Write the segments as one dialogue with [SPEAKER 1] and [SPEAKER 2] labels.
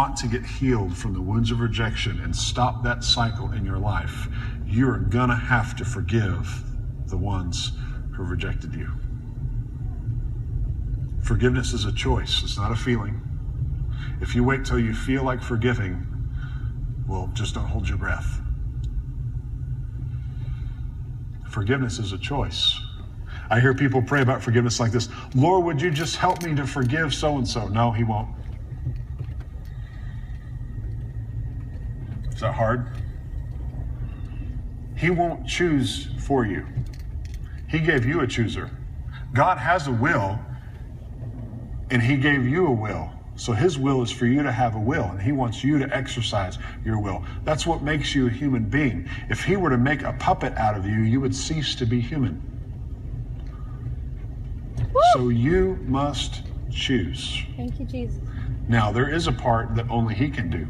[SPEAKER 1] want to get healed from the wounds of rejection and stop that cycle in your life, you are going to have to forgive the ones who rejected you. Forgiveness is a choice. It's not a feeling. If you wait till you feel like forgiving, well, just don't hold your breath. Forgiveness is a choice. I hear people pray about forgiveness like this. Lord, would you just help me to forgive so-and-so? No, he won't. Is that hard? He won't choose for you. He gave you a chooser. God has a will, and he gave you a will. So his will is for you to have a will, and he wants you to exercise your will. That's what makes you a human being. If he were to make a puppet out of you, you would cease to be human. Woo! So you must choose.
[SPEAKER 2] Thank you, Jesus.
[SPEAKER 1] Now, there is a part that only he can do.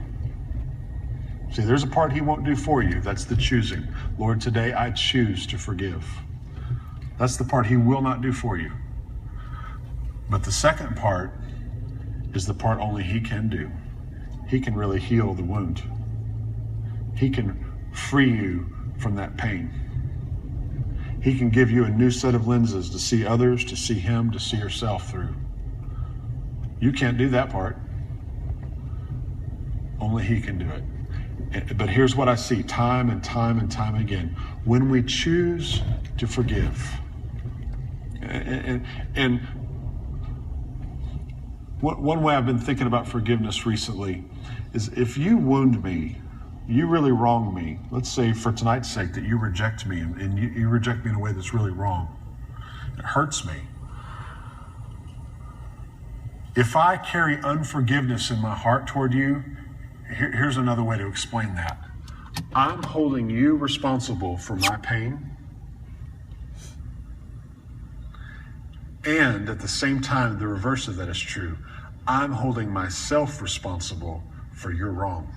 [SPEAKER 1] See, there's a part he won't do for you. That's the choosing. Lord, today I choose to forgive. That's the part he will not do for you. But the second part is the part only he can do. He can really heal the wound. He can free you from that pain. He can give you a new set of lenses to see others, to see him, to see yourself through. You can't do that part. Only he can do it. But here's what I see time and time and time again. When we choose to forgive, and one way I've been thinking about forgiveness recently is if you wound me, you really wrong me. Let's say for tonight's sake that you reject me and you reject me in a way that's really wrong. It hurts me. If I carry unforgiveness in my heart toward you, here's another way to explain that. I'm holding you responsible for my pain. And at the same time, the reverse of that is true. I'm holding myself responsible for your wrong.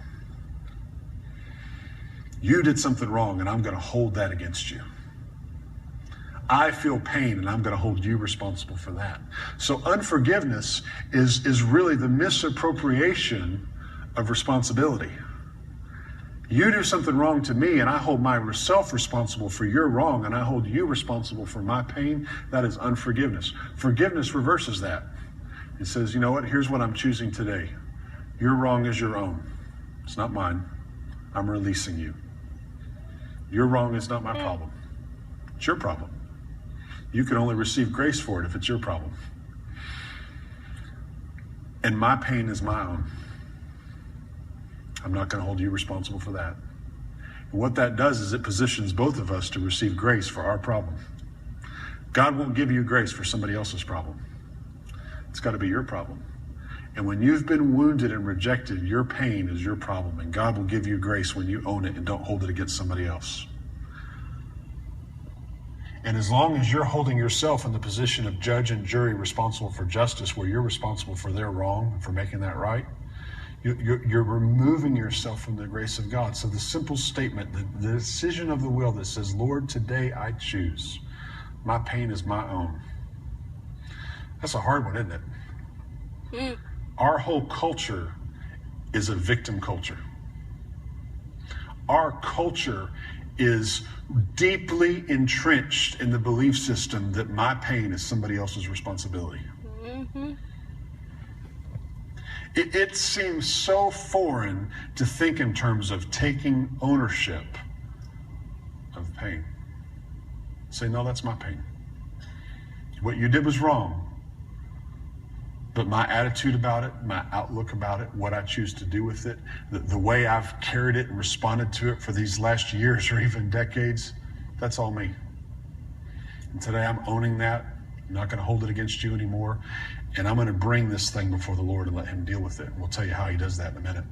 [SPEAKER 1] You did something wrong, and I'm going to hold that against you. I feel pain, and I'm going to hold you responsible for that. So unforgiveness is really the misappropriation of responsibility. You do something wrong to me, and I hold myself responsible for your wrong, and I hold you responsible for my pain. That is unforgiveness. Forgiveness reverses that. It says, you know what? Here's what I'm choosing today. Your wrong is your own. It's not mine. I'm releasing you. Your wrong is not my problem. It's your problem. You can only receive grace for it if it's your problem. And my pain is my own. I'm not going to hold you responsible for that. And what that does is it positions both of us to receive grace for our problem. God won't give you grace for somebody else's problem. It's got to be your problem. And when you've been wounded and rejected, your pain is your problem. And God will give you grace when you own it and don't hold it against somebody else. And as long as you're holding yourself in the position of judge and jury responsible for justice, where you're responsible for their wrong and for making that right, you're removing yourself from the grace of God. So the simple statement, the decision of the will that says, Lord, today I choose. My pain is my own. That's a hard one, isn't it? Our whole culture is a victim culture. Our culture is deeply entrenched in the belief system that my pain is somebody else's responsibility. Mm-hmm. It seems so foreign to think in terms of taking ownership of pain. Say, no, that's my pain. What you did was wrong. But my attitude about it, my outlook about it, what I choose to do with it, the way I've carried it and responded to it for these last years or even decades, that's all me. And today I'm owning that. I'm not going to hold it against you anymore. And I'm going to bring this thing before the Lord and let him deal with it. And we'll tell you how he does that in a minute.